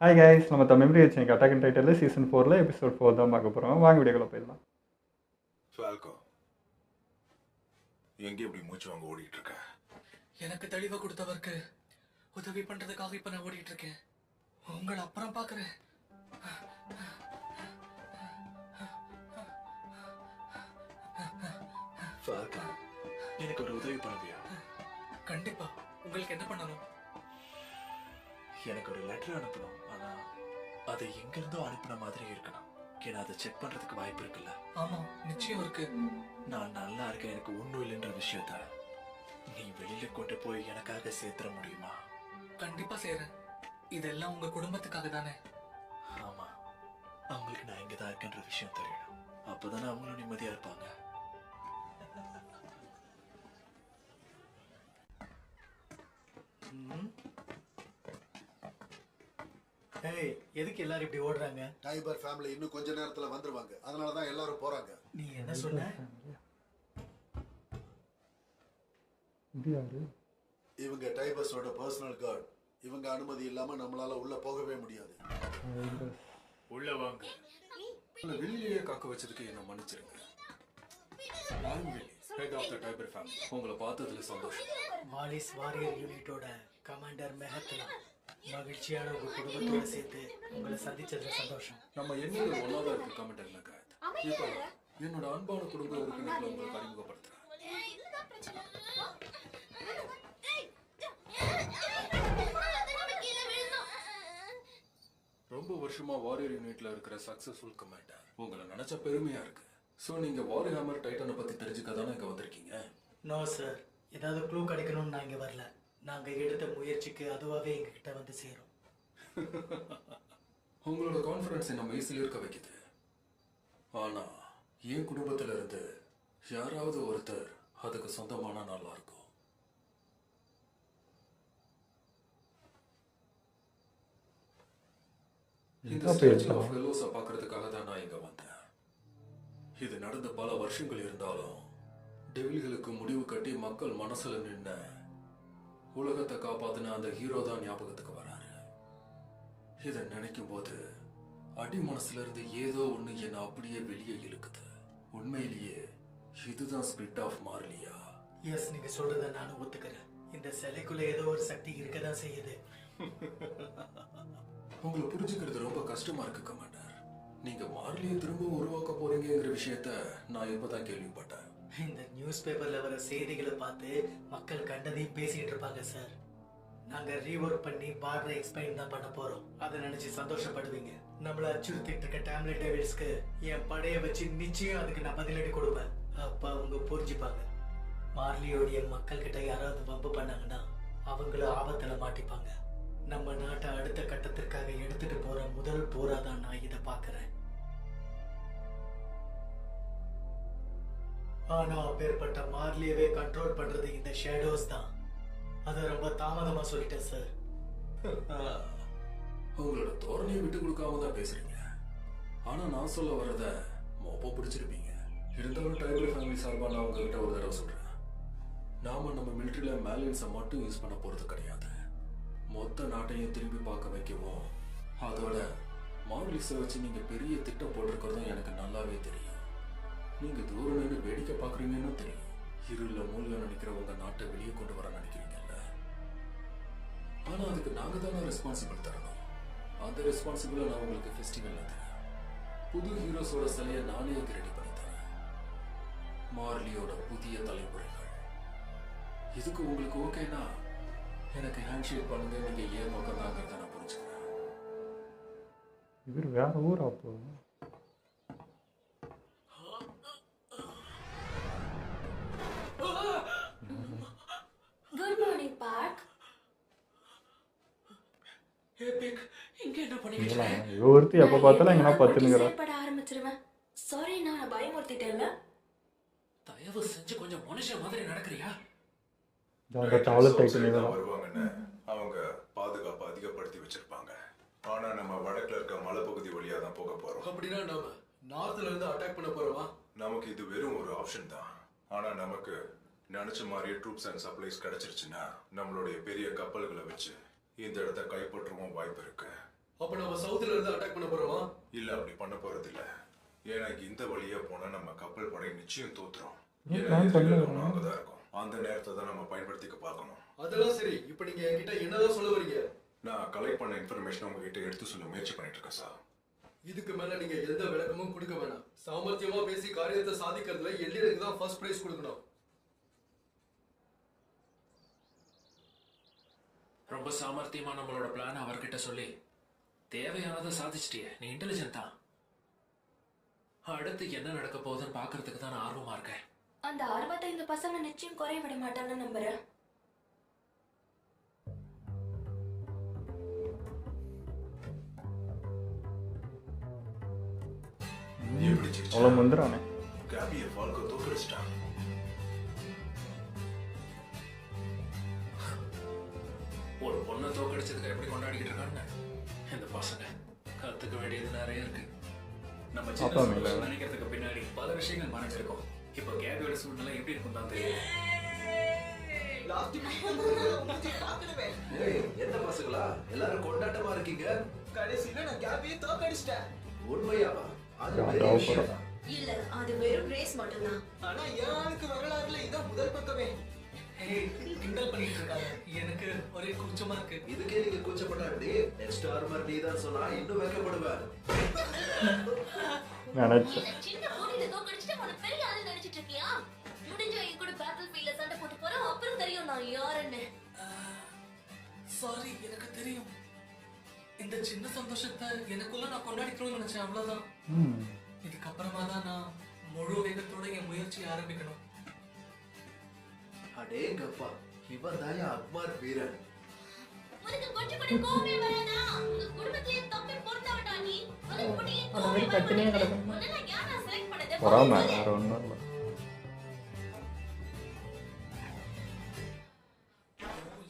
Hi guys, நம்ம தமிழ் வச்சு அட்டாக் அண்ட் டைட்டில் சீசன் 4ல் எபிசோட் 4 தான் பார்க்க போகிறோம். வாங்க வீடியோக்குள்ள போயிடலாம். ஃபால்கோ, எங்கே இப்படி மூச்சு வாங்க ஓடிட்டு இருக்க? எனக்கு தெளிவை கொடுத்தவருக்கு உதவி பண்றதுக்காக இப்ப நான் ஓடிட்டு இருக்கேன். உங்களை அப்புறம் பாக்குறேன். ஃபால்கோ, எனக்கு ஒரு உதவி பண்ணுவியா? கண்டிப்பா. உங்களுக்கு என்ன பண்ணணும்? எனக்கு ஒரு லெட்டர் அனுப்பணும். ஆனா அதை எங்கிருந்தோ அனுப்பின மாதிரி இருக்கணும். ஏன்னா அதை செக் பண்றதுக்கு வாய்ப்பு இருக்குல்ல? ஆமா, நிச்சயம் இருக்கு. நான் நல்லா இருக்கேன், எனக்கு ஒண்ணும் இல்லைன்ற விஷயத்த நீ வெளியில கொண்டு போய் எனக்காக சேர்த்துட முடியுமா? கண்டிப்பா செய்யறேன். இதெல்லாம் உங்க குடும்பத்துக்காக தானே? ஆமா, அவங்களுக்கு நான் இங்கதான் இருக்கேன்ற விஷயம் தெரியணும். அப்பதானே அவங்களும் நிம்மதியா இருப்பாங்க. ஏய், எதுக்கு எல்லாரும் இப்படி ஓடுறாங்க? டைபர் ஃபேமிலி இன்னும் கொஞ்ச நேரத்துல வந்துருவாங்க. அதனால தான் எல்லாரும் போறாங்க. நீ என்ன சொன்ன? இது யாரு? இவங்க டைபர்ஸோட பர்சனல் கார்டு. இவங்க அனுமதி இல்லாம நம்மளால உள்ள போகவே முடியாது. உள்ள வாங்க. வெளியிலேயே காக்க வச்சதுக்கு என்ன மன்னிச்சிருங்க. நான் Willy, head of the Tybur family. உங்களை பார்த்ததுல சந்தோஷம். வாலிஸ் வாரியர் யூனிட்டோட கமாண்டர் மெஹத்லா. மகிழ்ச்சியான உங்க குடும்பத்தோட சேர்த்து உங்களை சந்திச்சதுல சந்தோஷம். நம்ம என்னோட ஒன்னாதான் இருக்கு கமெண்டர் நகாத். இப்போ என்னோட அன்பான குடும்ப உறுப்பினர்களை உங்களுக்கு அறிமுகப்படுத்துறேன். ரொம்ப வருஷமா வாரியர் யூனிட்ல இருக்கிற சக்சஸ்ஃபுல் கமாண்டர். உங்களை நினைச்ச பெருமையா இருக்கு. சோ நீங்க வாரியர் ஹேமர் டைட்டனை பத்தி தெரிஞ்சுக்க தானே இங்க வந்திருக்கீங்க? நோ சார், ஏதாவது க்ளூ கிடைக்கணும்னு நான் இங்க வரல. நாங்க எடுத்த முயற்சிக்கு அதுவாகவே எங்ககிட்ட வந்து சேரும். உங்களோட கான்ஃபிடன்ஸை நம்ம ஈஸியில் இருக்க வைக்குது. ஆனா என் குடும்பத்துல இருந்து யாராவது ஒருத்தர் அதுக்கு சொந்தமான நல்லா இருக்கும். இந்த ஸ்டேஜ் ஆஃப் ஃபெலோஸை பார்க்கறதுக்காக தான் நான் இங்க வந்தேன். இது நடந்த பல வருஷங்கள் இருந்தாலும் டெவில்களுக்கு முடிவு கட்டி மக்கள் மனசுல நின்ன உலகத்தை காப்பாத்தின அந்த ஹீரோ தான் ஞாபகத்துக்கு வராரு. இதை நினைக்கும் போது அடி மனசுல இருந்து ஏதோ ஒண்ணு என்ன அப்படியே வெளியே இழுக்குது. உண்மையிலேயே இதுதான் ஸ்பிரிட் ஆஃப் மார்லியா? எஸ், நீங்க சொல்றத நானும் ஒத்துக்கிறேன். இந்த சிலைக்குள்ள ஏதோ ஒரு சக்தி இருக்கதான் செய்யுது. உங்களை புரிஞ்சுக்கிறது ரொம்ப கஷ்டமா இருக்கு கமாண்டர். நீங்க மார்லியை திரும்ப உருவாக்க போறீங்கிற விஷயத்த நான் இப்பதான் கேள்விப்பட்டேன். இந்த நியூஸ் பேப்பர்ல வர செய்திகளை பார்த்து மக்கள் கண்டதையும் பேசிட்டு இருப்பாங்க சார். நாங்க ரீவொர்க் பண்ணி பார்டரை எக்ஸ்பேண்ட் தான் பண்ண போறோம். அதை நினைச்சு சந்தோஷப்படுவீங்க. நம்மள அச்சுறுத்திட்டு இருக்க டேம்லெட் டெவில்ஸ்க்கு என் படையை வச்சு நிச்சயம் அதுக்கு நான் பதிலடி கொடுப்பேன். அப்ப அவங்க புரிஞ்சுப்பாங்க. மார்லியோடைய மக்கள் கிட்ட யாராவது வம்பு பண்ணாங்கன்னா அவங்கள ஆபத்துல மாட்டிப்பாங்க. நம்ம நாட்டை அடுத்த கட்டத்திற்காக எடுத்துட்டு போற முதல் போராதான் நான் இதை பாக்குறேன். ஆனா அப்பேற்பட்ட மார்லியவே கண்ட்ரோல் பண்றது இந்த ஷேடோஸ் தான். அதை ரொம்ப தாமதமா சொல்லிட்டேன் சார். உங்களோட தோரணையை விட்டு கொடுக்காம தான் பேசுறீங்க. ஆனா நான் சொல்ல வர்றத மோப்ப பிடிச்சிருப்பீங்க. இருந்தாலும் டைபர் ஃபேமிலி சார்பா நான் உங்ககிட்ட ஒரு தடவை சொல்றேன். நாம நம்ம மிலிட்டரியில மேலின்ஸை மட்டும் யூஸ் பண்ண போறது கிடையாது. மொத்த நாட்டையும் திரும்பி பார்க்க வைக்கவும் அதோட மார்லிஸை வச்சு நீங்க பெரிய திட்டம் போட்டிருக்கிறதும் எனக்கு நல்லாவே தெரியும். நீங்க தூரம் நின்று வேடிக்கை பாக்குறீங்கன்னு தெரியும். இருள மூலிகை நினைக்கிற உங்க நாட்டை வெளியே கொண்டு வர நினைக்கிறீங்கல்ல. ஆனா அதுக்கு நாங்க தானே ரெஸ்பான்சிபிள் தரணும். அந்த ரெஸ்பான்சிபிளை நான் உங்களுக்கு ஃபெஸ்டிவல்ல தரேன். புது ஹீரோஸோட சிலையை நானே ரெடி பண்ணி தரேன். மார்லியோட புதிய தலைமுறைகள். இதுக்கு உங்களுக்கு ஓகேனா எனக்கு ஹேண்ட்ஷேக் பண்ணுங்க. நீங்க ஏன் பக்கம் தாங்கிறத நான் புரிஞ்சுக்கிறேன். இவர் வேற ஊர் அப்போ. Good morning park. இங்க என்ன பண்ணிட்டு ஒருத்தி எப்ப பார்த்தாலும் எங்கன்னா பத்துனுங்கிறா. பட ஆரம்பிச்சிருவேன். சாரி, நான் பயமுறுத்திட்டேன்ல. தயவு செஞ்சு கொஞ்சம் மனுஷன் மாதிரி நடக்கிறியா? அந்த டாலர் டைட்டில் வருவாங்கன்னு அவங்க பாதுகாப்பு அதிகப்படுத்தி வச்சிருப்பாங்க. ஆனா நம்ம வடக்குல இருக்க மலைப்பகுதி வழியா தான் போக போறோம். அப்படின்னா நாம நார்த்ல இருந்து அட்டாக் பண்ண போறோமா? நமக்கு இது வெறும் ஒரு ஆப்ஷன் தான். ஆனா நமக்கு நினைச்ச மாதிரியே ட்ரூப்ஸ் அண்ட் சப்ளைஸ் கிடைச்சிருச்சுன்னா நம்மளுடைய பெரிய கப்பல்களை வச்சு இந்த இடத்த கைப்பற்றவும் வாய்ப்பு இருக்கு. அப்ப நம்ம சவுத்துல இருந்து அட்டாக் பண்ண போறோமா? இல்ல அப்படி பண்ண போறது இல்ல. ஏன்னா இந்த வழியா போனா நம்ம கப்பல் படை நிச்சயம் தோத்துரும். plan பண்ணுங்க. அங்கதான் இருக்கும். அந்த நேரத்தை தான் நம்ம பயன்படுத்திக்க பார்க்கணும். அதெல்லாம் சரி. இப்ப நீங்க என்கிட்ட என்னதான் சொல்ல வரீங்க? நான் கலெக்ட் பண்ண இன்ஃபர்மேஷன் உங்ககிட்ட எடுத்து சொல்ல முயற்சி பண்ணிட்டு இருக்கேன் சார். இதுக்கு மேல நீங்க எந்த விளக்கமும் கொடுக்க வேணாம். சாமர்த்தியமா பேசி காரியத்தை சாதிக்கிறதுல எல்லியனுக்கு தான் ஃபர்ஸ்ட் பிரைஸ் கொடுக்கணும். ரொம்ப சாமர்த்தியமா நம்மளோட பிளான் அவர்கிட்ட சொல்லி தேவையானதை சாதிச்சிட்டியே. நீ இன்டெலிஜென்ட் தான். அடுத்து என்ன நடக்க போகுதுன்னு பாக்குறதுக்கு தான் நான் ஆர்வமா இருக்கேன். அந்த ஆர்வத்தை இந்த பசங்க நிச்சயம் குறைய விட மாட்டாங்கன்னு நம்புறேன். எப்படி சிரிச்சா? அவ்வளோ வந்துடுறானே. கேபியை ஃபால்கோ தோக்கடிச்சிட்டான். ஒரு பொண்ணை தோக்கடிச்சதுக்கு எப்படி கொண்டாடிக்கிட்டு இருக்காங்க இந்த பசங்க. கத்துக்க வேண்டியது நிறைய இருக்கு. நம்ம சின்ன அதான் இல்ல. சந்தோஷம் நினைக்கிறதுக்கு பின்னாடி பல விஷயங்கள் மறைஞ்சிருக்கும். இப்போ கேபியோட சூழ்நிலை எப்படி இருக்கும் தான் தெரியும். என்ன பசங்களா எல்லாரும் கொண்டாட்டமா இருக்கீங்க? கடைசியில நான் கேபியை தோக்கடிச்சிட்டேன். உண்மையாவா? அது யார் பெரிய அவ விஷயம். போறா? இல்ல, அது வெறும் ரேஸ் மட்டும்தான். ஆனா என் ஆளுக்கு வரலாறுல இதான் முதல் பக்கமே. ஏய், கிண்டல் பண்ணிட்டு இருக்காங்க. எனக்கு ஒரே கூச்சமா இருக்கு. இதுக்கே நீங்க கூச்சப்படாட்டி நெக்ஸ்ட் ஆர்மர் நீ தான் சொன்னா இன்னும் வைக்கப்படுவேன். நினைச்சேன். சின்ன போட்டியில தோக்கடிச்சிட்டு உனக்கு பெரிய ஆளு நினைச்சிட்டு இருக்கியா? முடிஞ்ச என் கூட பேட்டில் ஃபீல்ட்ல சண்டை போட்டு போறோம். அப்புறம் தெரியும் நான் யாருன்னு. சாரி, எனக்கு தெரியும். இந்த சின்ன சந்தோஷத்தை எனக்குள்ள நான் கொண்டாடிக்கணும்னு நினைச்சேன். அவ்வளவுதான். இதுக்கப்புறமா தான் நான் முழு வேகத்தோட என் முயற்சியை ஆரம்பிக்கணும். அடேங்கப்பா, இவன் தான் அக்மார் வீரன். உனக்கு கொஞ்சம் கூட கோவமே வராதா? உங்க குடும்பத்திலே தம்பி பொறுத்தவடா நீ. உனக்கு மட்டும் ஏன் அந்த மாதிரி கோவமே பிரச்சனையே வரமாட்டேங்குது? கிடக்கும். உன்னை யாரா செலக்ட் பண்ணது? பொறாம வேற ஒன்றும் இல்லை.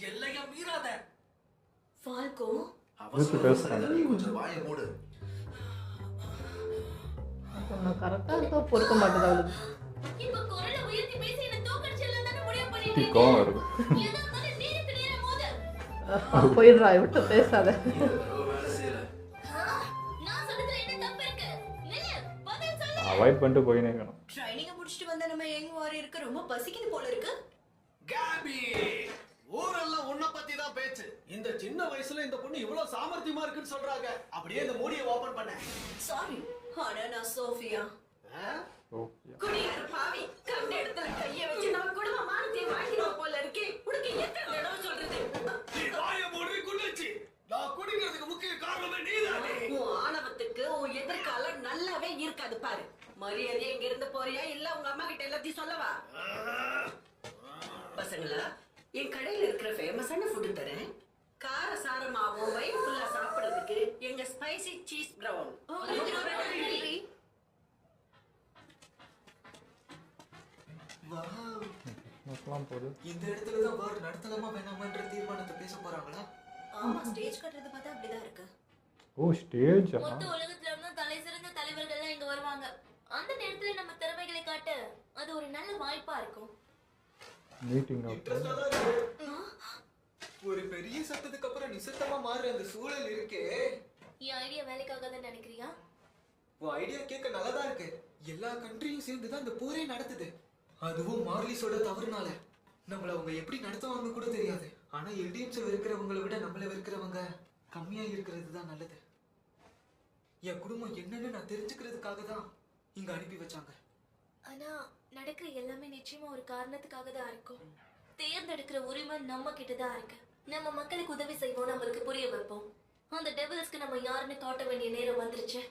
எல்லையா மீறாத. ஃபால்கோ, எதுக்கு பேசுறாங்க? நீ கொஞ்சம் வாயை மூடு. நான் கரெக்டாக இருக்கா பொறுக்க மாட்டேது அவளுக்கு. இப்ப குரலை உயர்த்தி பேசி என்ன தோக்கடிச்சிடலாம் தானே முடிவு பண்ணிட்டு சுத்தி கோவம் வருது. ஏதோ இருந்தாலும் நேருக்கு நேரா மோது. போயிடுறா, விட்டு பேசாத. வேலை செய்யல. நான் சொன்னதுல என்ன தப்பு இருக்கு? நில்லு, பதில் சொல்லு. அவாய்ட் பண்ணிட்டு போயினே இருக்கணும். ட்ரைனிங்க முடிச்சிட்டு வந்த நம்ம யங் வாரியருக்கு ரொம்ப பசிக்குது போல இருக்கு. கேபி, ஊரெல்லாம் உன்னை பத்தி தான் பேச்சு. இந்த சின்ன வயசுல இந்த பொண்ணு இவ்வளவு சாமர்த்தியமா இருக்குன்னு சொல்றாங்க. அப்படியே இந்த மூடியை ஓபன் பண்ண. சாரி, ஆனா நான் சோஃபியா. சோஃபியா. குடிக்கிற பாவி, கண்ட இடத்துல கைய வச்சு நம்ம குடும்ப மானத்தை வாங்கிடுவோம் போல இருக்கே. உனக்கு எத்தனை தடவை சொல்றது? நீ வாயை மூடி குடிச்சு. நான் குடிக்கிறதுக்கு முக்கிய காரணமே நீதானே. உன் ஆணவத்துக்கு உன் எதிர்காலம் நல்லாவே இருக்காது பாரு. மரியாதை இங்க இருந்து போறியா இல்ல உங்க அம்மா கிட்ட எல்லாத்தையும் சொல்லவா? பசங்களா, என் கடையில இருக்கிற ஃபேமஸான ஃபுட் தரேன். கார சாரமாவும் வயிறு ஃபுல்லா சாப்பிடுறதுக்கு எங்க ஸ்பைசி சீஸ் பிரவுன். மொத்தம் போகுது. இந்த இடத்துல தான் வார் நடத்தலாமா வேணாமான்ற தீர்மானத்தை பேச போறாங்களா? ஆமா, ஸ்டேஜ் கட்டுறது பார்த்தா அப்படிதான் இருக்கு. ஓ, ஸ்டேஜா? மொத்த உலகத்துல இருந்து தலை சிறந்த தலைவர்கள் இங்க வருவாங்க. அந்த நேரத்துல நம்ம திறமைகளை காட்ட அது ஒரு நல்ல வாய்ப்பா இருக்கும். மீட்டிங் இன்ட்ரெஸ்டா தான் இருக்கு. ஒரு பெரிய சத்தத்துக்கு அப்புறம் நிசத்தமா மாறுற அந்த சூழல் இருக்கே. என் ஐடியா வேலைக்காக தான் நினைக்கிறியா? உன் ஐடியா கேட்க நல்லதா இருக்கு. எல்லா கண்ட்ரியும் சேர்ந்து தான் இந்த போரே நடத்துது. அதுவும் மார்லிஸோட தவறுனால. நம்மள அவங்க எப்படி நடத்துவாங்கன்னு கூட தெரியாது. ஆனா எல்டிஎம்ஸ் வெறுக்கிறவங்களை விட நம்மள வெறுக்கிறவங்க கம்மியா இருக்கிறது தான் நல்லது. என் குடும்பம் என்னன்னு நான் தெரிஞ்சுக்கிறதுக்காக தான் இங்க அனுப்பி வச்சாங்க. ஆனா நடக்கிற எல்லாமே நிச்சயமா ஒரு காரணத்துக்காக தான் இருக்கும். தேர்ந்தெடுக்கிற உரிமை நம்ம கிட்ட தான் இருக்கு. நம்ம மக்களுக்கு உதவி செய்வோம், நம்மளுக்கு புரிய வைப்போம். அந்த டெவில்ஸ்க்கு நம்ம யாருன்னு காட்ட வேண்டிய நேரம் வந்துருச்சு.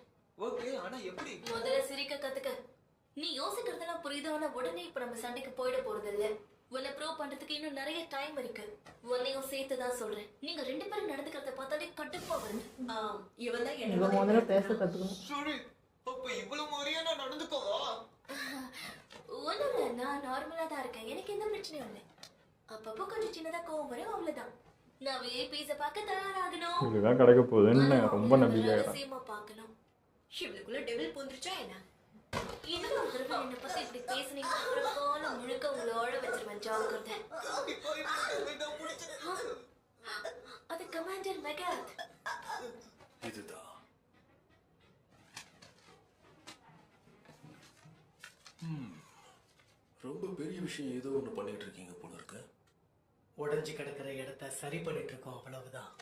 ஓகே, ஆனா எப்படி? முதல்ல சிரிக்க கத்துக்க. நீ யோசிக்கிறதெல்லாம் புரியுது, ஆனா உடனே இப்ப நம்ம சண்டைக்கு போயிட போறது இல்ல. உன்னை ப்ரூவ் பண்றதுக்கு இன்னும் நிறைய டைம் இருக்கு. உன்னையும் சேர்த்து தான் சொல்றேன். நீங்க ரெண்டு பேரும் நடந்துக்கிறத பார்த்தாலே கட்டுப்பா வருது. இவன் தான் இவ முதல்ல பேச கத்துக்கணும். சரி, அப்ப இவ்வளவு முறையா நான் நடந்துக்கோவா? ஒண்ணும் இல்ல, நான் நார்மலா தான் இருக்கேன். எனக்கு எந்த பிரச்சனையும் இல்லை. அப்பப்போ கொஞ்சம் சின்னதா கோவம் வரும், அவ்வளவுதான். நான் விஐபிஸ பார்க்க தயாராகணும். இதுதான் கிடைக்க போகுதுன்னு ரொம்ப நம்பிக்கையா ரகசியமா பார்க்கணும். இவளுக்குள்ள டெவில் பூந்துருச்சா என்ன? இன்னும் ஒரு தடவை என்னை பத்தி இப்படி பேசுனீங்க, அப்புறம் காலம் முழுக்க உங்களை ஓட வச்சிருவேன். ஜாக்கிரதை. அது கமாண்டர் மெகாத். இதுதான். ரொம்ப பெரிய விஷயம் ஏதோ ஒன்று பண்ணிட்டு இருக்கீங்க போல இருக்கு. உடைஞ்சு கிடக்கிற இடத்த சரி பண்ணிட்டு இருக்கோம், அவ்வளவுதான்.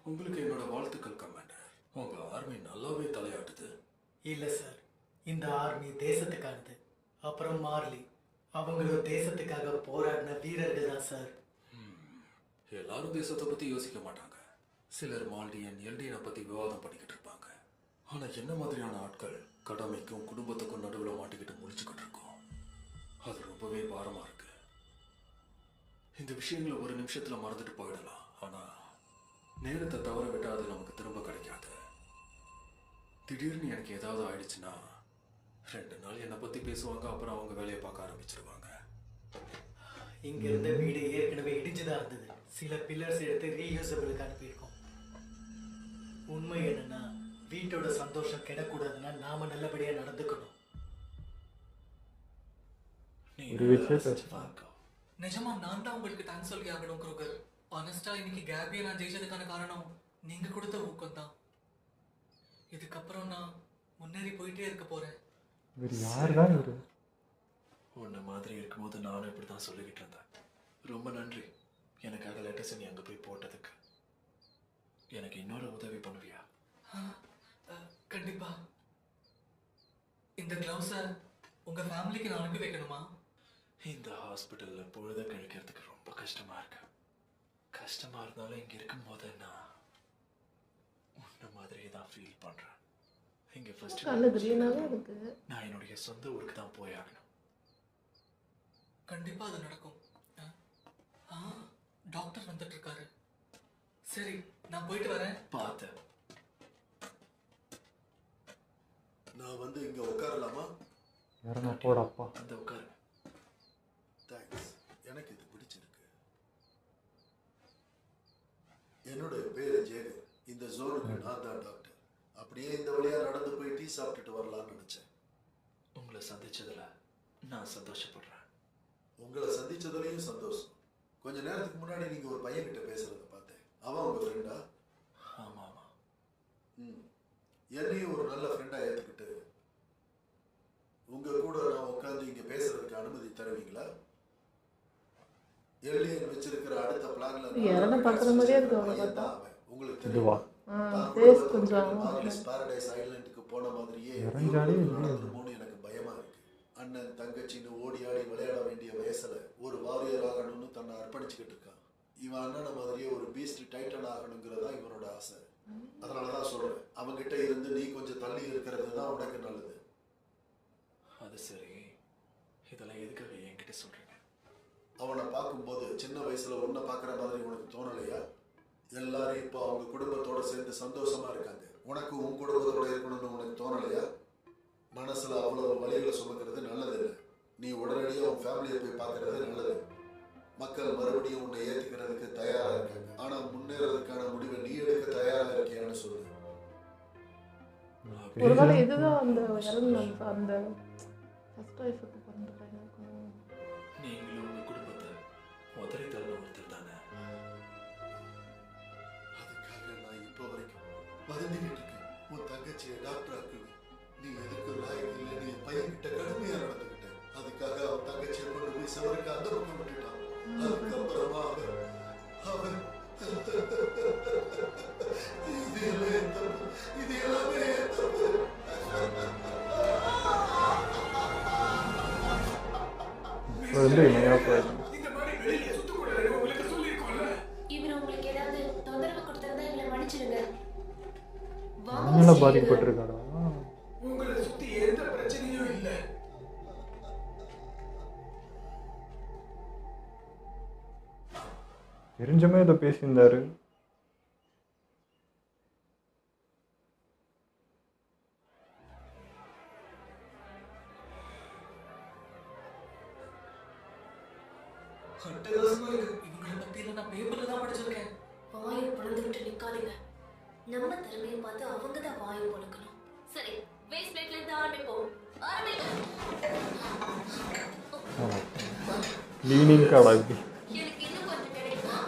உங்களுக்கு என்னோட வாழ்த்துக்கள் கமாண்டர். உங்க ஆர்மி நல்லாவே தலையாட்டுது. இல்ல சார், இந்த ஆர்மி தேசத்துக்கானது. அப்புறம் மார்லி, அவங்களும் தேசத்துக்காக போராடின வீரர்கள் தான் சார். எல்லாரும் தேசத்தை பத்தி யோசிக்க மாட்டாங்க. சிலர் மால்டியன் எல்டியனை பத்தி விவாதம் பண்ணிக்கிட்டு இருப்பாங்க. ஆனா என்ன மாதிரியான ஆட்கள் கடமைக்கும் குடும்பத்துக்கும் நடுவில் மாட்டிக்கிட்டு முடிச்சுக்கிட்டு இருக்கோம். அது ரொம்பவே பாரமா இருக்கு. இந்த விஷயங்களை ஒரு நிமிஷத்துல மறந்துட்டு போயிடலாம். ஆனா நேரத்தை தவற விட்டா அது நமக்கு திரும்ப கிடைக்காது. திடீர்னு எனக்கு ஏதாவது ஆயிடுச்சுன்னா 2 நாள் என்னை பத்தி பேசுவாங்க, அப்புறம் அவங்க வேலையை பார்க்க ஆரம்பிச்சிருவாங்க. இங்க இருந்த வீடு ஏற்கனவே இடிஞ்சுதான் இருந்தது. சில பில்லர்ஸ் எடுத்து ரீயூசபிளுக்கு அனுப்பியிருக்கோம். உண்மை என்னன்னா, வீட்டோட சந்தோஷம் கெடக்கூடாதுன்னா நாம நல்லபடியா நடந்துக்கணும். நிஜமா நான் தான் உங்களுக்கு தேங்க்ஸ் சொல்லி ஆகணும் குரோகர். ஆனஸ்டா இன்னைக்கு கேபியை நான் ஜெயிச்சதுக்கான காரணம் நீங்க கொடுத்த ஊக்கம் தான். இதுக்கப்புறம் நான் முன்னேறி போயிட்டே இருக்க போறேன். உன்ன மாதிரி இருக்கும்போது நானும் இப்படி தான் சொல்லிக்கிட்டு இருந்தேன். ரொம்ப நன்றி எனக்காக லெட்டர்ஸ் நீ அங்கே போய் போட்டதுக்கு. எனக்கு இன்னொரு உதவி பண்ணுவியா? கண்டிப்பா. இந்த கிளவுஸை உங்க ஃபேமிலிக்கு நான் அனுப்பி வைக்கணுமா? இந்த ஹாஸ்பிட்டலில் பொழுத கழிக்கிறதுக்கு ரொம்ப கஷ்டமா இருக்கு. கஷ்டமா இருந்தாலும் இங்கே இருக்கும்போது நான் உன்ன மாதிரியே தான் ஃபீல் பண்ணுறேன். இங்கே ஃபர்ஸ்ட் நான் என்னுடைய சொந்த ஊருக்கு தான் போயாகணும். கண்டிப்பா அது நடக்கும். டாக்டர் வந்துட்டு இருக்காரு. சரி, நான் போயிட்டு வரேன். பார்த்தேன். நான் வந்து இங்க உட்காரலாமா? போடாப்பா. அந்த உட்காரு. தேங்க்ஸ், எனக்கு இது பிடிச்சிருக்கு. என்னோட பேரு ஜேகர். இந்த ஜோனுக்கு நான் தான் டாக்டர். அப்படியே இந்த வழியா நடந்து போய் டீ சாப்பிட்டுட்டு வரலாம்னு நினைச்சேன். உங்களை சந்திச்சதுல நான் சந்தோஷப்படுறேன். உங்களை சந்திச்சதுலயும் சந்தோஷம். கொஞ்ச நேரத்துக்கு முன்னாடி நீங்க ஒரு பையன் கிட்ட பேசுறத பார்த்தேன். அவன் உங்க ஃப்ரெண்டா? ஆமா ஆமா. என்னையும் ஒரு நல்ல ஃப்ரெண்டா ஏத்துக்கிட்டு உங்க கூட நான் உட்காந்து இங்க பேசுறதுக்கு அனுமதி தருவீங்களா? எல்டிஎன் வச்சிருக்கிற அடுத்த பிளான்ல உங்களுக்கு தெரியுமா? பாரடைஸ் ஐலண்டுக்கு போன மாதிரியே நடந்துருமோன்னு எனக்கு பயமா இருக்கு. அண்ணன் தங்கச்சின்னு ஓடி ஆடி விளையாட வேண்டிய வயசுல ஒரு வாரியர் ஆகணும்னு தன்னை அர்ப்பணிச்சுக்கிட்டு இருக்கான். இவன் அண்ணனை மாதிரியே ஒரு பீஸ்ட் டைட்டன் ஆகணுங்கிறதா இவனோட ஆசை. அதனாலதான் சொல்றேன், அவன்கிட்ட இருந்து நீ கொஞ்சம் தள்ளி இருக்கிறது தான் உனக்கு நல்லது. அது சரி, இதெல்லாம் எதுக்காக என்கிட்ட சொல்றீங்க? அவனை பார்க்கும்போது சின்ன வயசுல உன்னை பார்க்குற மாதிரி உனக்கு தோணலையா? எல்லாரும் இப்போ அவங்க குடும்பத்தோட சேர்ந்து சந்தோஷமா இருக்காங்க. உனக்கு உன் குடும்பத்தோட இருக்கணும்னு உனக்கு தோணலையா? மனசுல அவ்வளவு வழிகளை சுமக்கிறது நல்லதில்லை. நீ உடனடியாக உன் ஃபேமிலியை போய் பார்க்கறது நல்லது. மக்கள் மறுபடியும் உன்னை ஏற்றுக்கிறதுக்கு தயாரா இருக்காங்க. ஆனா முன்னேறதுக்கான முடிவை நீ எடுக்க தயாரா இருக்கியான்னு சொல்லு. ஒருவேளை இதுதான் அந்த அந்த ஃபர்ஸ்ட் லைஃப்க்கு பிறந்த பையனுக்கும் நீங்களும் உங்க குடும்பத்தை உதறி தள்ள ஒருத்தர் தானே. அதுக்காக நான் இப்போ வரைக்கும் வருந்திக்கிட்டு இருக்கேன். உன் தங்கச்சியை டாக்டர் ஆக்குவேன். நீ எதுக்கு லாயக்கு இல்லை, நீ பையன்கிட்ட கடுமையா நடந்துக்கிட்ட. அதுக்காக அவன் தங்கச்சியை கொண்டு போய் சவருக்கு அந்த பக்கம் விட்டுட்டான். அதுக்கப்புறமா அவன் இது எல்லாமே இவர் உங்களுக்கு ஏதாவது தொந்தரவு கொடுத்திருந்தா எங்களை மன்னிச்சிடுங்க. பாதிக்கப்பட்டிருக்காரா? உங்களை சுத்தி எந்த பிரச்சனையும் இல்லை. தெரிஞ்சமே இதை பேசியிருந்தாரு. இவங்களை பத்தி நான் பேப்பர்ல தான் படிச்சிருக்கேன். வாயை பொழந்துகிட்டு நிக்காதீங்க. நம்ம திறமையை பார்த்து அவங்க தான் வாயை பொழுக்கணும். சரி, வேஸ்ட் பிளேட்ல இருந்து ஆரம்பிப்போம். லீனிங் காடா இது. எனக்கு இன்னும் கொஞ்சம் கிடைக்கும்.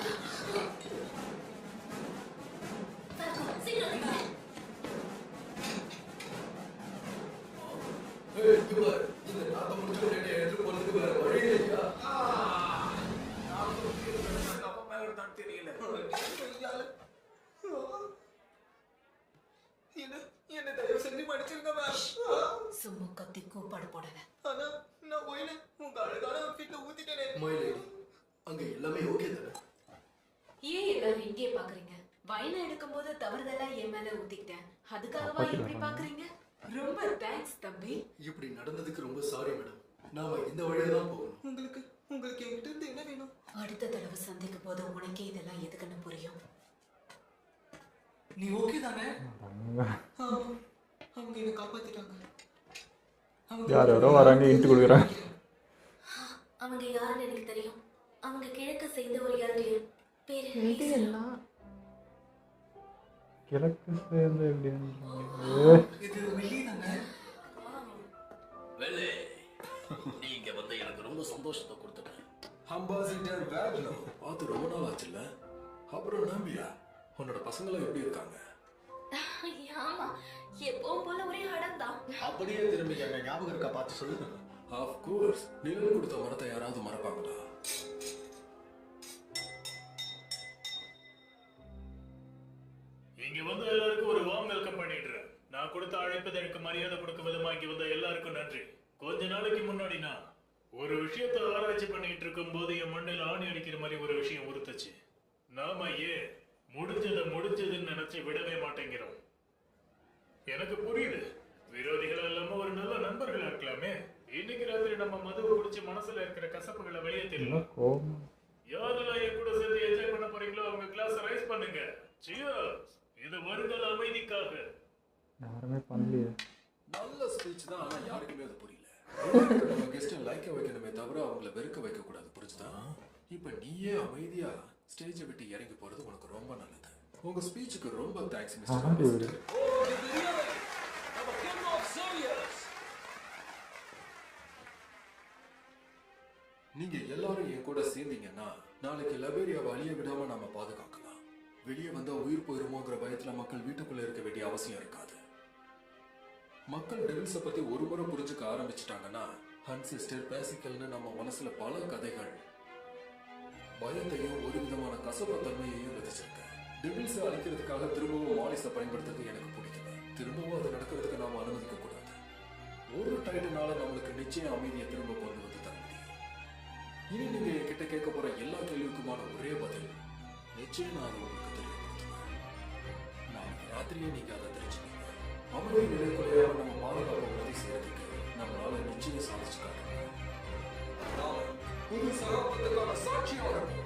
என்ன தயவு செஞ்சு மன்னிச்சிருங்க மேம். சும்மா கத்தி கூப்பாடு போடல. ஆனா நான் ஒயில உங்க அழகான அவுட்ஃபிட்ல ஊத்திட்டேனே. மயிலேடி அங்க எல்லாமே ஓகே தானே? ஏன் எல்லாரும் இங்கே பாக்குறீங்க? வைனா எடுக்கும்போது தவறுதலா என் மேல ஊத்திக்கிட்டேன். அதுக்காகவா இப்படி பாக்குறீங்க? ரொம்ப தேங்க்ஸ் தம்பி. இப்படி நடந்ததுக்கு ரொம்ப சாரி மேடம். நாம இந்த வழியா தான் போகணும். உங்களுக்கு உங்களுக்கு என்கிட்ட இருந்து என்ன வேணும்? அடுத்த தடவை சந்திக்கும் போது உனக்கே இதெல்லாம் எதுக்குன்னு புரியும். நீ ஓகே தானே? அவங்க என்ன காப்பாத்திட்டாங்க. யார் யாரோ வராங்க, இன்ட்டு கொடுக்குறாங்க. அவங்க யாருன்னு எனக்கு தெரியும். அவங்க கிழக்க சேர்ந்த ஒரு யாரு பேரு எல்டிஎல்லா கிழக்கு சேர்ந்து எப்படி இது வெள்ளி தானே? வெள்ளி நீங்க வந்து எனக்கு ரொம்ப சந்தோஷத்தை கொடுத்துட்டேன். அம்பாசிடர் வேக்னோ பார்த்து ரொம்ப நாள் ஆச்சுல்ல? அப்புறம் நம்பியா உன்னோட பசங்களாம் எப்படி இருக்காங்க? ஆமா, எப்பவும் போல ஒரே அடம் தான். அப்படியே திரும்பி என்ன ஞாபகம் இருக்கா பார்த்து சொல்லுங்க. Of course. நிழல் கொடுத்த மரத்தை யாராவது மறப்பாங்களா? இங்க வந்து எல்லாருக்கும் ஒரு வார்ம் வெல்கம் பண்ணிடுறேன். நான் கொடுத்த அழைப்பதற்கு மரியாதை கொடுக்கும் விதமா இங்க வந்த எல்லாருக்கும் நன்றி. கொஞ்ச நாளைக்கு முன்னாடி நான் ஒரு விஷயத்தை ஆராய்ச்சி பண்ணிட்டு இருக்கும் போது என் மண்ணில் ஆணி அடிக்கிற மாதிரி ஒரு விஷயம் உறுத்துச்சு. நாம ஏன் முடிஞ்சதுன்னு நினைச்சு விடவே மாட்டேங்கிறோம். எனக்கு புரியுது, விரோதிகள் இல்லாம ஒரு நல்ல நண்பர்களா இருக்கலாமே. இன்னைக்கு ராத்திரி நம்ம மதுவை குடிச்சு மனசுல இருக்கிற கசப்புகளை வெளியே தெரியும். யாரெல்லாம் என் கூட சேர்ந்து என்ஜாய் பண்ண போறீங்களோ அவங்க கிளாஸ் ரைஸ் பண்ணுங்க. Cheers. இது வருங்கால அமைதிக்காக. யாருமே பண்ணலையே. நல்ல ஸ்பீச் தான், ஆனா யாருக்குமே அது புரியல. நம்ம கெஸ்ட் லைக்க வைக்கணுமே தவிர அவங்கள வெறுக்க வைக்க கூடாது, புரிஞ்சுதா? இப்ப நீயே அமைதியா ஸ்டேஜை விட்டு இறங்கி போறது உனக்கு ரொம்ப நல்லது. உங்க ஸ்பீச்சுக்கு ரொம்ப தேங்க்ஸ் மிஸ்டர். நீங்க எல்லாரும் என் கூட சேர்ந்தீங்கன்னா நாளைக்கு லபேரியாவை அழிய விடாம நாம பாதுகாக்கலாம். வெளியே வந்தா உயிர் போயிருமோங்கிற பயத்துல மக்கள் வீட்டுக்குள்ள இருக்க வேண்டிய அவசியம் இருக்காது. மக்கள் டெவில்ஸ பத்தி ஒரு முறை புரிஞ்சுக்க ஆரம்பிச்சிட்டாங்கன்னா ஹன்சிஸ்டர் பேசிக்கல்னு நம்ம மனசுல பல கதைகள் பயத்தையும் ஒரு விதமான கசப்பத்தன்மையையும் விதைச்சிருக்க. டெவில்ஸ அழிக்கிறதுக்காக திரும்பவும் மாலிஸை பயன்படுத்துறது எனக்கு பிடிக்கல. திரும்பவும் அது நடக்கிறதுக்கு நாம அனுமதிக்க கூடாது. ஒரு டைடுனால நம்மளுக்கு நிச்சயம் அமைதியை திரும்ப கொண்டு வந்து தர முடியும். இனி நீங்க என்கிட்ட கேட்க போற எல்லா கேள்விக்குமான ஒரே பதில் நிச்சயம் நான் அதை உங்களுக்கு தெரியப்படுத்துவேன். நாளைக்கு ராத்திரியே நீங்க அதை தெரிஞ்சுக்கீங்க. அமைதி நிலைக்குறையாக நம்ம பாதுகாப்பை உறுதி செய்யறதுக்கு நம்மளால நிச்சயம் சாதிச்சு காட்டுங்க. புது சகாப்தத்துக்கான சாட்சியாக இருப்போம்.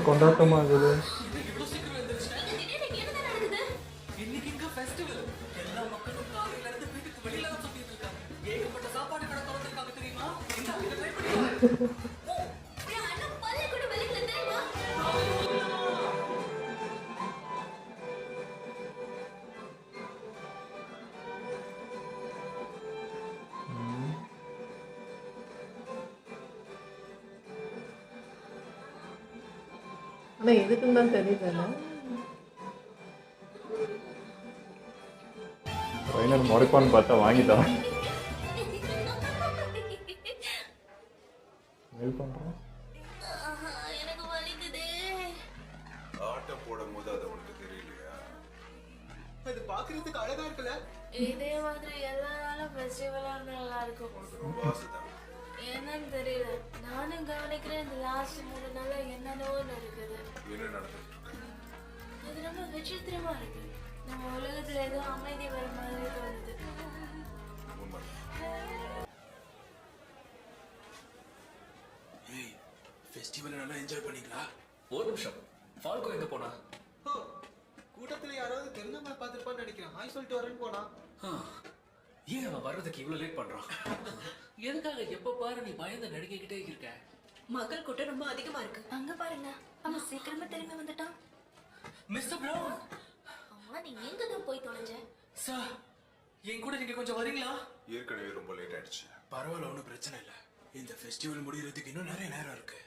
கொண்டாட்டமாகுது. இன்னைக்கு இங்க ஃபெஸ்டிவல். எல்லா மக்களும் காலையில இருந்து வீட்டுக்கு வெளியில தான் சுத்திட்டு இருக்காங்க. ஏகப்பட்ட சாப்பாடு கடை திறந்திருக்காங்க தெரியுமா? இந்த ட்ரை பண்ணி ஆனா எதுக்குன்னு தான் தெரியல. ஃபைனல் முறைப்பான்னு பார்த்தா வாங்கிட்டான். ஹெல்ப் பண்றேன். எனக்கு வலிக்குது. ஆட்டம் போடும் போது அது உனக்கு தெரியலையா? அது பாக்குறதுக்கு அழகா இருக்குல்ல? இதே மாதிரி எல்லா நாளும் ஃபெஸ்டிவலா நல்லா இருக்கும். ரொம்ப ஆசைதான். என்னன்னு தெரியல. நானும் கவனிக்கிறேன், இந்த லாஸ்ட் 3 நாளா என்னென்னவோ நடக்குது. என்ன நடந்துட்டு இருக்கு? அது ரொம்ப விசித்திரமா இருக்கு. நம்ம உலகத்துல ஏதோ அமைதி வர மாதிரி தோணுது. ஏய், ஃபெஸ்டிவல் நல்லா என்ஜாய் பண்ணீங்களா? ஒரு நிமிஷம், ஃபால்கோ எங்க போனா? கூட்டத்துல யாராவது தெரிஞ்சவங்கள பார்த்துருப்பான்னு நினைக்கிறேன். ஹாய் சொல்லிட்டு வரேன்னு போனா. ஏன் அவன் வர்றதுக்கு இவ்வளவு லேட் பண்றான்? எதுக்காக எப்ப பாரு நீ பயந்து நடுங்கிக்கிட்டே இருக்க? மக்கள் கூட்டம் ரொம்ப அதிகமா இருக்கு. அங்க பாருங்க, அவன் சீக்கிரமா திரும்பி வந்துட்டான். மிஸ்டர் பிரவுன், அம்மா நீ எங்க தான் போய் தொலைஞ்ச? சார் என் கூட நீங்க கொஞ்சம் வரீங்களா? ஏற்கனவே ரொம்ப லேட் ஆயிடுச்சு. பரவாயில்ல, ஒன்றும் பிரச்சனை இல்லை. இந்த ஃபெஸ்டிவல் முடியறதுக்கு இன்னும் நிறைய நேரம் இருக்கு.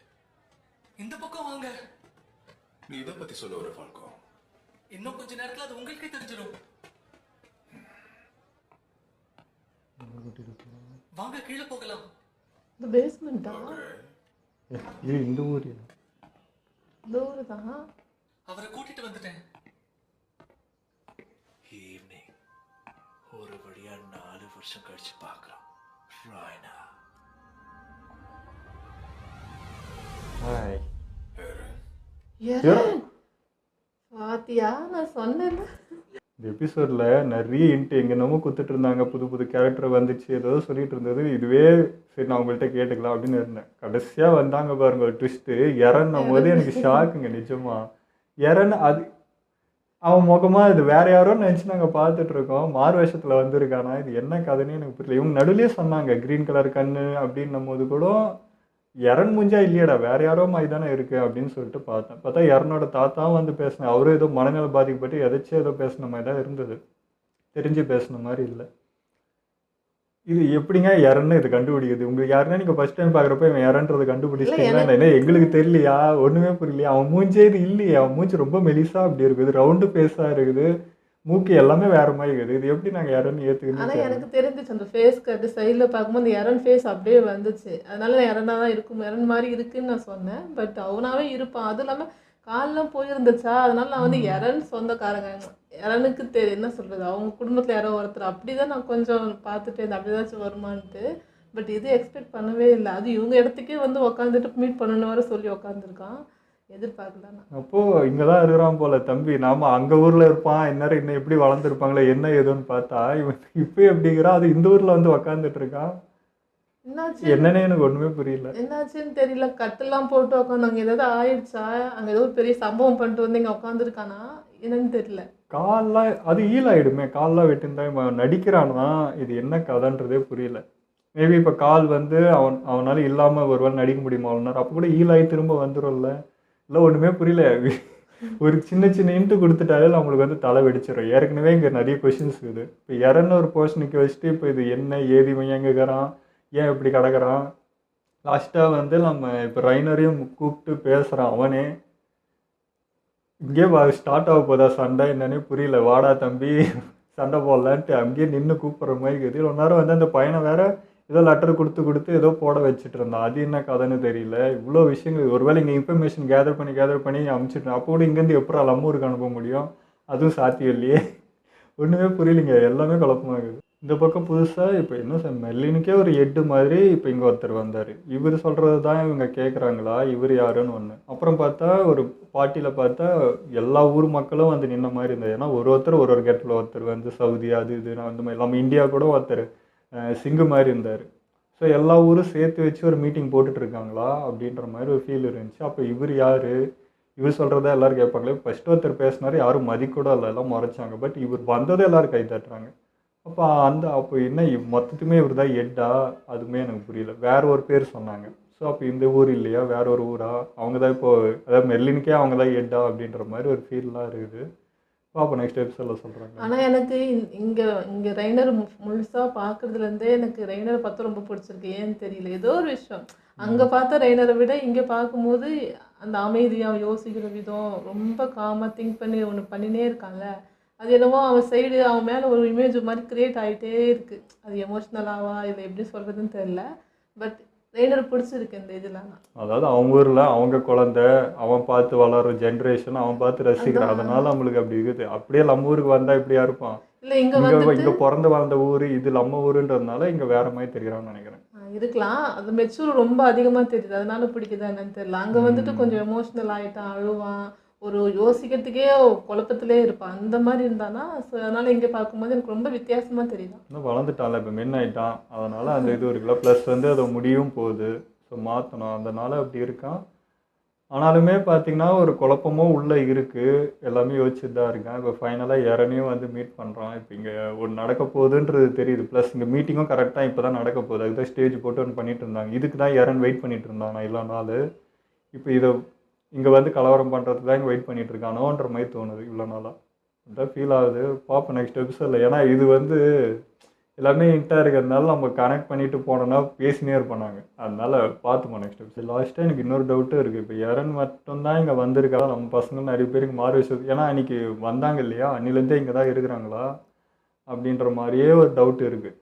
இந்த பக்கம் வாங்க. நீ இதை பத்தி சொல்ல ஒரு ஃபால்கோ. இன்னும் கொஞ்ச நேரத்துல அது உங்களுக்கே தெரிஞ்சிடும். வாங்க கீழே போகலாம். இந்த பேஸ்மெண்ட்டா? இது இந்த ஊர். இந்த ஊரு தான். அவரை கூட்டிட்டு வந்துட்டேன். ஈவினிங் ஒரு வழியா 4 வருஷம் கழிச்சு பார்க்கலாம். ராய்னா ஹாய். பாத்தியா நான் சொன்னேன்ல. இந்த எபிசோடில் நிறைய இன்ட்டு எங்கென்னமோ கொடுத்துட்டு இருந்தாங்க. புது புது கேரக்டர் வந்துச்சு, ஏதோ சொல்லிட்டு இருந்தது. இதுவே சரி நான் உங்கள்கிட்ட கேட்டுக்கலாம் அப்படின்னு இருந்தேன். கடைசியாக வந்தாங்க பாருங்க ஒரு ட்விஸ்ட்டு. இறன்னும் போது எனக்கு ஷாக்குங்க நிஜமா. இறன் அது அவன் முகமாக இது வேற யாரோ நினச்சி நாங்கள் பார்த்துட்டு இருக்கோம். மாறு வேஷத்தில் வந்திருக்கானா, இது என்ன கதைன்னு எனக்கு புரியல. இவங்க நடுலேயே சொன்னாங்க க்ரீன் கலர் கண்ணு அப்படின்னும் போது கூட இறன் மூஞ்சா இல்லையடா வேற யாரோ மாதிரி தானே இருக்கு அப்படின்னு சொல்லிட்டு பார்த்தேன். பார்த்தா இறனோட தாத்தாவும் வந்து பேசினேன். அவரும் ஏதோ மனநல பாதிக்கப்பட்டு எதாச்சும் ஏதோ பேசின மாதிரி தான் இருந்தது. தெரிஞ்சு பேசின மாதிரி இல்லை. இது எப்படிங்க இறன்னு இது கண்டுபிடிக்குது? உங்களுக்கு யாருன்னா நீங்கள் ஃபர்ஸ்ட் டைம் பார்க்குறப்ப இவன் இறன்றதை கண்டுபிடிச்சிட்டீங்களா? என்ன எங்களுக்கு தெரியலையா? ஒன்றுமே புரியலையா? அவன் மூஞ்சே இது இல்லையே. அவன் மூஞ்சி ரொம்ப மெலிசா அப்படி இருக்குது, ரவுண்டு பேஸாக இருக்குது, மூக்கு எல்லாமே வேற மாதிரி இருக்குது. இது எப்படி நாங்கள் இறன்னு ஆனா ஏற்றுக்கணும்? எனக்கு தெரிஞ்சிச்சு அந்த ஃபேஸ் கட்டு சைடில் பார்க்கும்போது அந்த எரன் ஃபேஸ் அப்படியே வந்துச்சு. அதனால நான் எரனா தான் இருக்கும், எரன் மாதிரி இருக்குன்னு நான் சொன்னேன். பட் அவனாவே இருப்பான். அதுவும் இல்லாமல் கால்லாம் போயிருந்துச்சா, அதனால நான் வந்து எரன் சொந்தக்காரங்க எரனுக்கு என்ன சொல்றது, அவங்க குடும்பத்தில் யாரோ ஒருத்தர் அப்படிதான் நான் கொஞ்சம் பார்த்துட்டு இருந்தேன், அப்படிதாச்சும் வருமான்ட்டு. பட் இது எக்ஸ்பெக்ட் பண்ணவே இல்லை. அது இவங்க இடத்துக்கே வந்து உக்காந்துட்டு மீட் பண்ணணும் வர சொல்லி உக்காந்துருக்கான். எதிர்பார்க்கல நான். அப்போது இங்கே தான் இருக்கிறான் போல தம்பி. நாம அங்கே ஊரில் இருப்பான், இந்நேரம் இன்னும் எப்படி வளர்ந்துருப்பாங்களே என்ன ஏதுன்னு பார்த்தா இவன் இப்போ எப்படிங்கிறான். அது இந்த ஊரில் வந்து உக்காந்துட்டு இருக்கான். என்னாச்சு என்னன்னே எனக்கு ஒன்றுமே புரியல. என்னாச்சுன்னு தெரியல. கட்டெல்லாம் போட்டு உட்காந்தாங்க. ஏதாவது ஆயிடுச்சா, அங்கே ஏதோ ஒரு பெரிய சம்பவம் பண்ணிட்டு வந்து இங்கே உட்காந்துருக்கானா என்னன்னு தெரியல. கால்லாம் அது ஈலாயிடுமே. கால்லாம் வெட்டிருந்தா இவன் நடிக்கிறான்னா இது என்ன கதைன்றதே புரியல. மேபி இப்போ கால் வந்து அவனால இல்லாமல் ஒருவேளை நடிக்க முடியுமா அவனார், அப்போ கூட ஈலாகி திரும்ப வந்துடும்ல. இல்லை ஒன்றுமே புரியல. ஒரு சின்ன சின்ன இன்ட்டு கொடுத்துட்டாலே நம்மளுக்கு வந்து தலை வெடிச்சிடும். ஏற்கனவே இங்கே நிறைய கொஷின்ஸ் இருக்குது. இப்போ இறன்னு ஒரு போர்ஷனுக்கு வச்சுட்டு இப்போ இது என்ன ஏதி எங்கேக்கிறான், ஏன் இப்படி கிடக்கிறான். லாஸ்ட்டாக வந்து நம்ம இப்போ ரைனரையும் கூப்பிட்டு பேசுகிறான். அவனே இங்கே ஸ்டார்ட் ஆக போதா சண்டை என்னன்னே புரியல. வாடா தம்பி சண்டை போடலான்ட்டு அங்கேயே நின்று கூப்பிட்ற மாதிரி இருக்குது. ஒரு நேரம் வந்து அந்த பையனை வேற ஏதோ லெட்டர் கொடுத்து ஏதோ போட வச்சுட்டு இருந்தான். அது என்ன கதைன்னு தெரியல. இவ்வளோ விஷயங்கள் ஒருவேளை இங்கே இன்ஃபர்மேஷன் கேதர் பண்ணி அனுப்பிச்சிட்டேன். அப்போ கூட இங்கேருந்து எப்படி லம்மூருக்கு அனுப்ப முடியும்? அதுவும் சாத்தியம் இல்லையே. ஒன்றுமே புரியலைங்க. எல்லாமே குழப்பமாகுது. இந்த பக்கம் புதுசாக இப்போ இன்னும் மெல்லினுக்கே ஒரு எட்டு மாதிரி இப்போ இங்கே ஒருத்தர் வந்தார். இவர் சொல்கிறது தான் இவங்க கேட்குறாங்களா, இவர் யாருன்னு ஒன்று. அப்புறம் பார்த்தா ஒரு பார்ட்டியில் பார்த்தா எல்லா ஊர் மக்களும் வந்து நின்ன மாதிரி இருந்தது. ஏன்னா ஒருத்தர் ஒரு கேட்டில் ஒருத்தர் வந்து சவுதி அது இதுன்னு அந்த மாதிரி நம்ம இந்தியா கூட ஒருத்தர் சிங்கு மாதிரி இருந்தார். ஸோ எல்லா ஊரும் சேர்த்து வச்சு ஒரு மீட்டிங் போட்டுட்டு இருக்காங்களா அப்படின்ற மாதிரி ஒரு ஃபீல் இருந்துச்சு. அப்போ இவர் யார், இவர் சொல்கிறத எல்லோரும் கேட்பாங்களே. ஃபஸ்ட்டு ஒருத்தர் பேசினார், யாரும் மதிக்கூட இல்லை, எல்லாம் முறைச்சாங்க. பட் இவர் வந்ததை எல்லோரும் கை தட்டுறாங்க. அப்போ என்ன மொத்தத்துமே இவர் தான் எட்டா, அதுவுமே எனக்கு புரியல. வேற ஒரு பேர் சொன்னாங்க. ஸோ அப்போ இந்த ஊர் இல்லையா, வேற ஒரு ஊரா, அவங்க தான் இப்போது அதாவது மெர்லினுக்கே அவங்க தான் எட்டா அப்படின்ற மாதிரி ஒரு ஃபீல்லாம் இருக்குது. அப்போ நெக்ஸ்ட் எபிசோடில் சொல்கிறாங்க. ஆனால் எனக்கு இங்கே ரெய்னர் முழுசாக பார்க்குறதுலேருந்தே எனக்கு ரெய்னரை பார்த்து ரொம்ப பிடிச்சிருக்கு. ஏன்னு தெரியல, ஏதோ ஒரு விஷயம். அங்கே பார்த்த ரெய்னரை விட இங்கே பார்க்கும்போது அந்த அமைதியாக யோசிக்கிற விதம், ரொம்ப காமாக திங்க் பண்ணி ஒன்று பண்ணினே இருக்காங்க. அது என்னவோ அவன் சைடு அவன் மேலே ஒரு இமேஜ் மாதிரி க்ரியேட் ஆகிட்டே இருக்குது. அது எமோஷ்னலாவா இல்லை எப்படி சொல்கிறதுன்னு தெரில. பட் ரெய்னர் பிடிச்சிருக்கு இந்த இதெல்லாம். அதாவது அவங்க ஊரில் அவங்க குழந்தை, அவன் பார்த்து வளர்ற ஜென்ரேஷன், அவன் பார்த்து ரசிக்கிறான். அதனால நம்மளுக்கு அப்படி இருக்குது. அப்படியே நம்ம ஊருக்கு வந்தால் இப்படியா இருப்பான்? இல்லை இங்கே பிறந்து வளர்ந்த ஊர் இது நம்ம ஊருன்றதுனால இங்கே வேற மாதிரி தெரிகிறான்னு நினைக்கிறேன். இருக்கலாம். அது மெச்சூர் ரொம்ப அதிகமாக தெரியுது, அதனால பிடிக்குதா என்னன்னு தெரியல. அங்கே வந்துட்டு கொஞ்சம் எமோஷ்னல் ஆகிட்டான், அழுவான், ஒரு யோசிக்கிறதுக்கே குழப்பத்திலே இருப்பான். அந்த மாதிரி இருந்தானா. ஸோ அதனால் இங்கே பார்க்கும்போது எனக்கு ரொம்ப வித்தியாசமாக தெரியுதான். இன்னும் வளர்ந்துட்டான்ல, இப்போ மென் ஆகிட்டான். அதனால் அந்த இது இருக்குல்ல, ப்ளஸ் வந்து அதை முடியும் போகுது. ஸோ மாற்றணும், அதனால் அப்படி இருக்கான். ஆனாலுமே பார்த்தீங்கன்னா ஒரு குழப்பமும் உள்ளே இருக்குது. எல்லாமே யோசிச்சுட்டு தான் இருக்கேன். இப்போ ஃபைனலாக எரனையும் வந்து மீட் பண்ணுறான். இப்போ இங்கே ஒன்று நடக்க போகுதுன்றது தெரியுது. ப்ளஸ் இங்கே மீட்டிங்கும் கரெக்டாக இப்போ தான் நடக்க போகுது. அதுதான் ஸ்டேஜ் போட்டு ஒன்று பண்ணிட்டு இருந்தாங்க. இதுக்கு தான் எரன் வெயிட் பண்ணிட்டு இருந்தான் நான் இவ்வளோ நாள். இப்போ இதை இங்கே வந்து கலவரம் பண்ணுறதுக்கு தான் இங்கே வெயிட் பண்ணிட்டு இருக்கானோன்ற மாதிரி தோணுது இவ்வளோ நாளாக. அதான் ஃபீல் ஆகுது. பார்ப்போம் நெக்ஸ்ட் எபிசோடில். ஏன்னா இது வந்து எல்லாமே இன்ட்டாக இருக்கிறதுனால நம்ம கனெக்ட் பண்ணிட்டு போனோம்னா பேசினே இருப்பாங்க. அதனால பார்த்துப்போம் நெக்ஸ்ட் எபிசோட். லாஸ்ட்டாக எனக்கு இன்னொரு டவுட்டும் இருக்குது. இப்போ எரன் மட்டும்தான் இங்கே வந்திருக்கா, நம்ம பசங்க நிறைய பேர் இங்கே மார்வெல்ஸ், ஏன்னா அன்றைக்கி வந்தாங்க இல்லையா, அன்னிலேருந்தே இங்கே தான் இருக்கிறாங்களா அப்படின்ற மாதிரியே ஒரு டவுட் இருக்குது.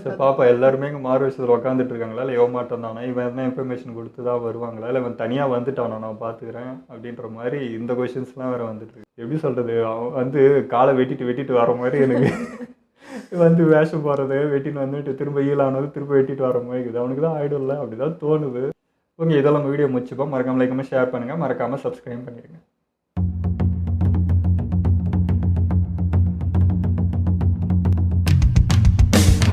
சரி பாப்பா, எல்லாருமே இங்கே மார்வெல்ஸில் உட்காந்துட்டு இருக்காங்களா, இல்லை இவன் மட்டும் தானே, இவன் என்ன இன்ஃபர்மேஷன் கொடுத்து தான் வருவாங்களா, இல்லை இவன் தனியாக வந்துட்டானோ நான் பார்த்துக்கிறேன் அப்படின்ற மாதிரி இந்த கொஷின்ஸ்லாம் வேறு வந்துட்டு இருக்கு. எப்படி சொல்கிறது, அவன் வந்து காலை வெட்டிட்டு வர மாதிரி எனக்கு வந்து வேஷம் போடுறது, வெட்டின்னு வந்துட்டு திரும்ப ஈலானது திரும்ப வெட்டிட்டு வர மாதிரி இருக்குது. அவனுக்கு தான் ஆயிடும்ல, அப்படி தான் தோணுது. ஓகே, இதெல்லாம் நம்ம வீடியோ முடிச்சுப்போம். மறக்காமல் லைக் ஷேர் பண்ணுங்கள், மறக்காமல் சப்ஸ்கிரைப் பண்ணிடுங்க.